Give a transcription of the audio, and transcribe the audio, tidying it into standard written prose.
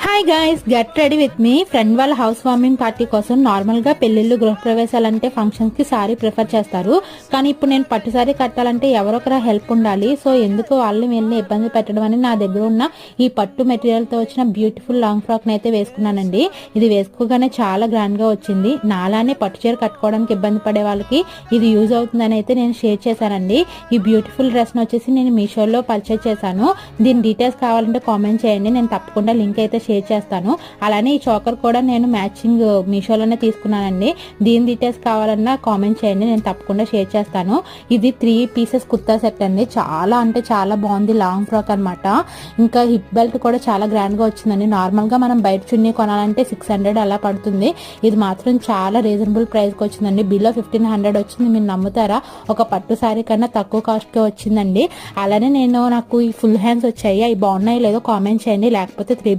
Hi guys, get ready with me. Friend వాళ్ళ house warming party కోసం normal గా పెళ్లిళ్ళు, గృహప్రవేశాలంటే ఫంక్షన్స్ కి సారీ ప్రిఫర్ చేస్తారు. కానీ ఇప్పుడు నేను పట్టు సారీ కట్టాలంటే ఎవరొకరు హెల్ప్ ఉండాలి. సో ఎందుకు వాళ్ళని వీళ్ళని ఇబ్బంది పెట్టడం అని నా దగ్గర ఉన్న ఈ పట్టు మెటీరియల్ తో వచ్చిన బ్యూటిఫుల్ లాంగ్ ఫ్రాక్ అయితే వేసుకున్నానండి. ఇది వేసుకోగానే చాలా గ్రాండ్ గా వచ్చింది. నాలానే పట్టు చీర కట్టుకోవడానికి ఇబ్బంది పడే వాళ్ళకి ఇది యూజ్ అవుతుందని అయితే నేను షేర్ చేశానండి. ఈ బ్యూటిఫుల్ డ్రెస్ ని వచ్చేసి నేను మీషోలో పర్చేజ్ చేశాను. దీని డీటెయిల్స్ కావాలంటే కామెంట్ చేయండి, నేను తప్పకుండా లింక్ అయితే షేర్ చేస్తాను. అలానే ఈ చోకర్ కూడా నేను మ్యాచింగ్ మీషోలోనే తీసుకున్నానండి. దీని డీటెయిల్స్ కావాలన్నా కామెంట్ చేయండి, నేను తప్పకుండా షేర్ చేస్తాను. ఇది 3 పీసెస్ కుర్తా సెట్ అండి. చాలా అంటే చాలా బాగుంది, లాంగ్ ఫ్రాక్ అనమాట. ఇంకా హిప్ బెల్ట్ కూడా చాలా గ్రాండ్ గా వచ్చిందండి. నార్మల్ గా మనం బయట చున్నీ కొనాలంటే 600 అలా పడుతుంది. ఇది మాత్రం చాలా రీజనబుల్ ప్రైస్ కి వచ్చిందండి. బిలో 1500 వచ్చింది. మీరు నమ్ముతారా? ఒక పట్టు సారీ కన్నా తక్కువ కాస్ట్ కి వచ్చిందండి. అలానే నాకు ఈ ఫుల్ హ్యాండ్స్ వచ్చాయి, అవి బాగున్నాయి లేదో కామెంట్ చేయండి. లేకపోతే 3